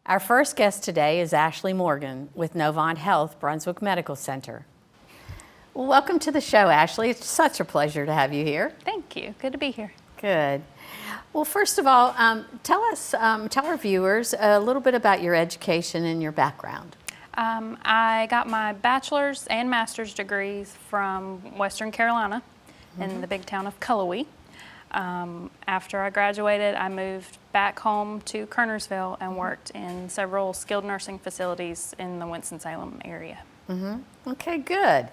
Our first guest today is Ashley Morgan with Novant Health Brunswick Medical Center. Well, welcome to the show, Ashley. It's such a pleasure to have you here. Thank you. Good to be here. Good. Well, first of all, tell our viewers a little bit about your education and your background. I got my bachelor's and master's degrees from Western Carolina in the big town of Cullowhee. After I graduated, I moved back home to Kernersville and worked in several skilled nursing facilities in the Winston-Salem area. Okay, good.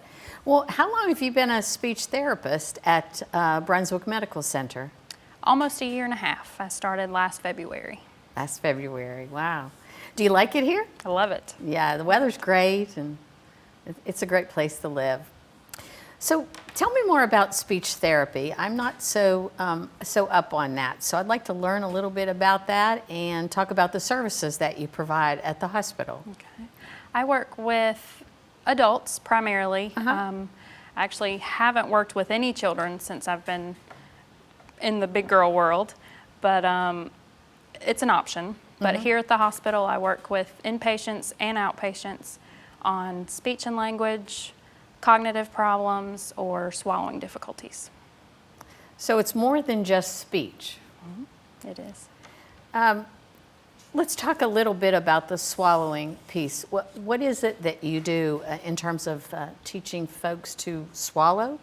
Well, how long have you been a speech therapist at Brunswick Medical Center? Almost a year and a half. I started last February. Last February, wow. Do you like it here? I love it. Yeah, the weather's great and it's a great place to live. So tell me more about speech therapy. I'm not so up on that, so I'd like to learn a little bit about that and talk about the services that you provide at the hospital. Okay. I work with adults primarily. I actually haven't worked with any children since I've been in the big girl world, but it's an option. But here at the hospital, I work with inpatients and outpatients on speech and language, cognitive problems, or swallowing difficulties. So it's more than just speech. It is. Let's talk a little bit about the swallowing piece. What is it that you do in terms of teaching folks to swallow?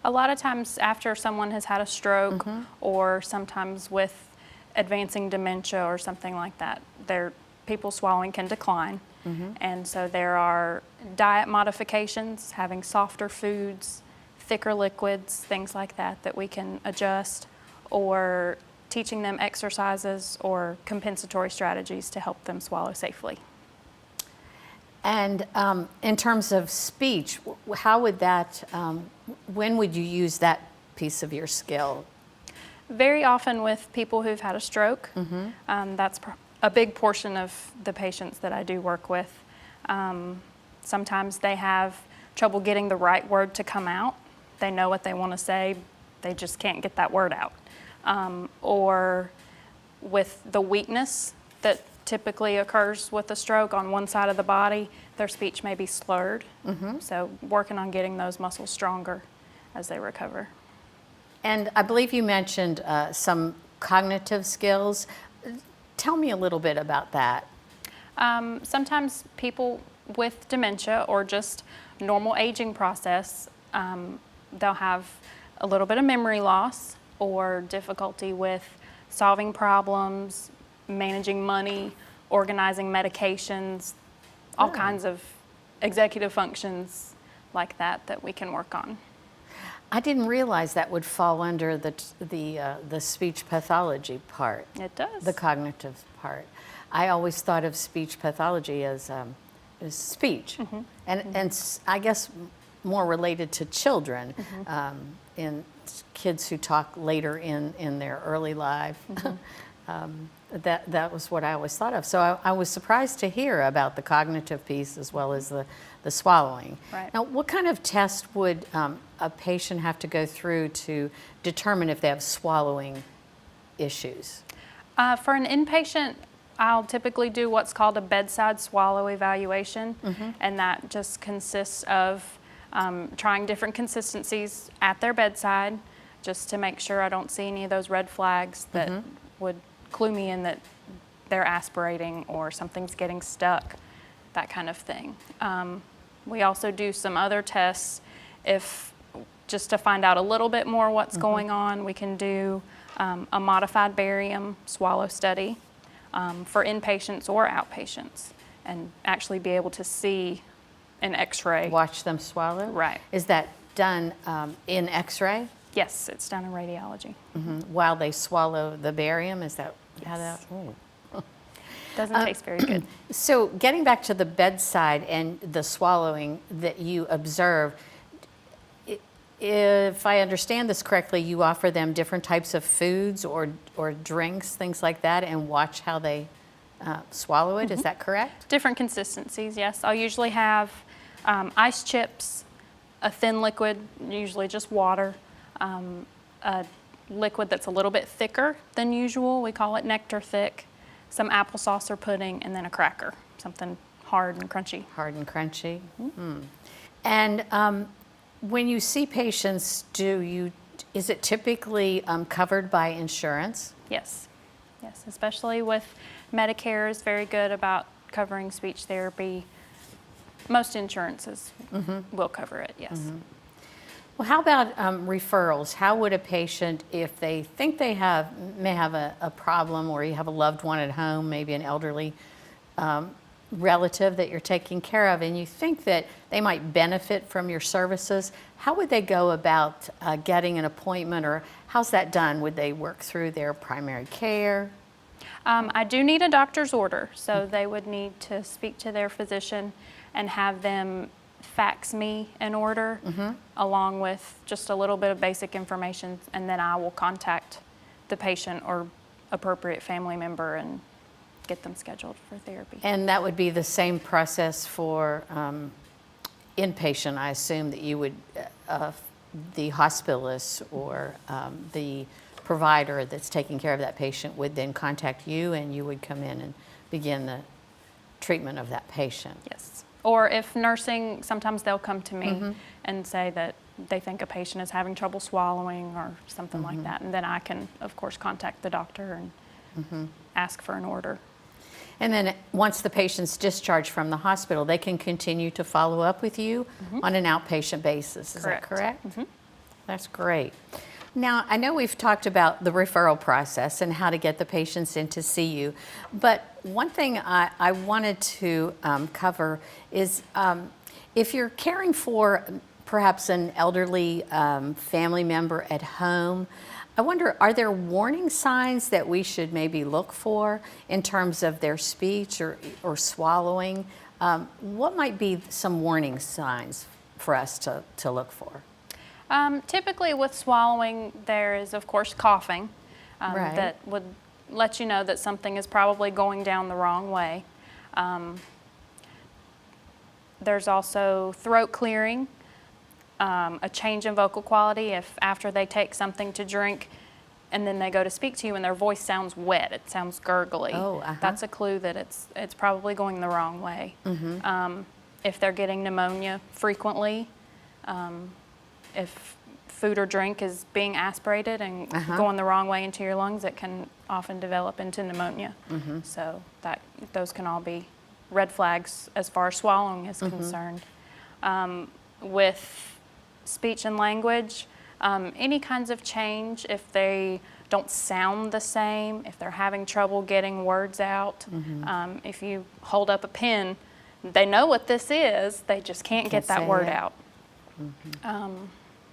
A lot of times after someone has had a stroke or sometimes with advancing dementia or something like that, people's swallowing can decline. And so there are diet modifications, having softer foods, thicker liquids, things like that that we can adjust, or teaching them exercises or compensatory strategies to help them swallow safely. And in terms of speech, how would that, when would you use that piece of your skill? Very often with people who've had a stroke. That's a big portion of the patients that I do work with. Sometimes they have trouble getting the right word to come out. They know what they want to say, they just can't get that word out. Or with the weakness that typically occurs with a stroke on one side of the body, their speech may be slurred. So working on getting those muscles stronger as they recover. And I believe you mentioned some cognitive skills. Tell me a little bit about that. Sometimes people with dementia or just normal aging process, they'll have a little bit of memory loss or difficulty with solving problems, managing money, organizing medications, all kinds of executive functions like that we can work on. I didn't realize that would fall under the speech pathology part. It does. The cognitive part. I always thought of speech pathology as speech, and I guess more related to children, in kids who talk later in their early life. That was what I always thought of. So I was surprised to hear about the cognitive piece as well as the swallowing. Right. Now, what kind of test would a patient have to go through to determine if they have swallowing issues? For an inpatient, I'll typically do what's called a bedside swallow evaluation, and that just consists of trying different consistencies at their bedside just to make sure I don't see any of those red flags that would clue me in that they're aspirating or something's getting stuck, that kind of thing. We also do some other tests just to find out a little bit more what's going on. We can do a modified barium swallow study for inpatients or outpatients and actually be able to see an x-ray. Watch them swallow? Right. Is that done in x-ray? Yes, it's done in radiology. While they swallow the barium? Is that how that? Doesn't taste very good. So getting back to the bedside and the swallowing that you observe, if I understand this correctly, you offer them different types of foods or drinks, things like that, and watch how they swallow it. Is that correct? Different consistencies, yes. I'll usually have ice chips, a thin liquid, usually just water, a liquid that's a little bit thicker than usual. We call it nectar thick. some applesauce or pudding, and then a cracker, something hard and crunchy. Hard and crunchy. And when you see patients, is it typically covered by insurance? Yes, yes, especially with Medicare is very good about covering speech therapy. Most insurances will cover it, yes. Well, how about referrals? How would a patient, if they think they may have a problem, or you have a loved one at home, maybe an elderly relative that you're taking care of, and you think that they might benefit from your services, how would they go about getting an appointment, or how's that done? Would they work through their primary care? I do need a doctor's order, so they would need to speak to their physician and have them fax me an order along with just a little bit of basic information, and then I will contact the patient or appropriate family member and get them scheduled for therapy. And that would be the same process for inpatient, I assume, that you would, the hospitalist or the provider that's taking care of that patient would then contact you, and you would come in and begin the treatment of that patient. Yes. Or if nursing, sometimes they'll come to me and say that they think a patient is having trouble swallowing or something like that. And then I can, of course, contact the doctor and ask for an order. And then once the patient's discharged from the hospital, they can continue to follow up with you on an outpatient basis. Is that correct? That's great. Now, I know we've talked about the referral process and how to get the patients in to see you, but one thing I wanted to cover is if you're caring for perhaps an elderly family member at home, I wonder, are there warning signs that we should maybe look for in terms of their speech or swallowing? What might be some warning signs for us to look for? Typically with swallowing, there is, of course, coughing Right. that would let you know that something is probably going down the wrong way. There's also throat clearing, a change in vocal quality if after they take something to drink and then they go to speak to you and their voice sounds wet, it sounds gurgly. Oh, That's a clue that it's probably going the wrong way. If they're getting pneumonia frequently, if food or drink is being aspirated and going the wrong way into your lungs, it can often develop into pneumonia. So those can all be red flags as far as swallowing is concerned. With speech and language, any kinds of change, if they don't sound the same, if they're having trouble getting words out, if you hold up a pen, they know what this is, they just can't get that word out.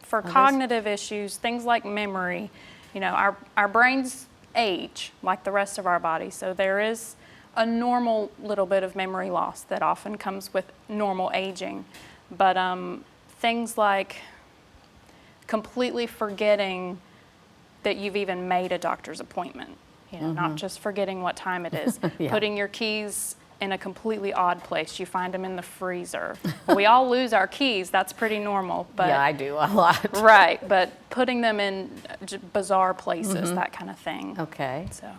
For cognitive issues, things like memory, you know, our brains age like the rest of our body, so there is a normal little bit of memory loss that often comes with normal aging. But things like completely forgetting that you've even made a doctor's appointment, you know, not just forgetting what time it is, putting your keys in a completely odd place. You find them in the freezer. We all lose our keys. That's pretty normal. But yeah, I do a lot. Right, but putting them in bizarre places, that kind of thing. Okay. So.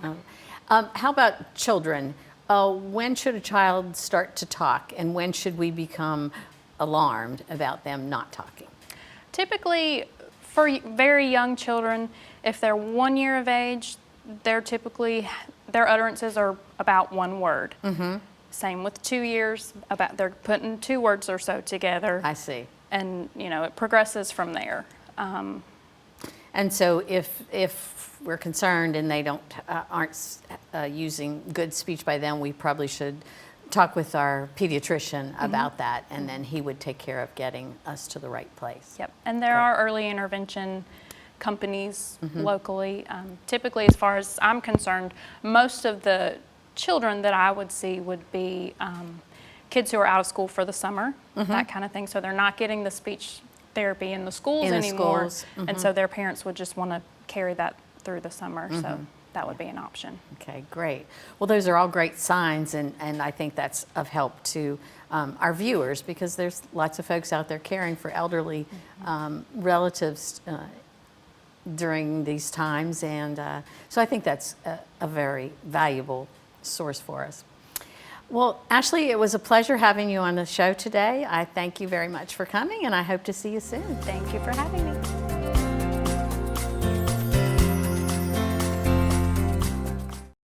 How about children? When should a child start to talk, and when should we become alarmed about them not talking? Typically, for very young children, if they're 1 year of age, their utterances are about one word. Same with 2 years, they're putting 2 words or so together. I see. And you know, it progresses from there. And so if we're concerned and they aren't using good speech by them, we probably should talk with our pediatrician about that, and then he would take care of getting us to the right place. Yep, and there are early intervention companies locally. Typically, as far as I'm concerned, most of the children that I would see would be kids who are out of school for the summer, that kind of thing. So they're not getting the speech therapy in the schools anymore, and so their parents would just want to carry that through the summer. So that would be an option. Okay, great. Well, those are all great signs, and I think that's of help to our viewers, because there's lots of folks out there caring for elderly relatives during these times, and so I think that's a very valuable source for us. Well, Ashley, it was a pleasure having you on the show today. I thank you very much for coming, and I hope to see you soon. Thank you for having me.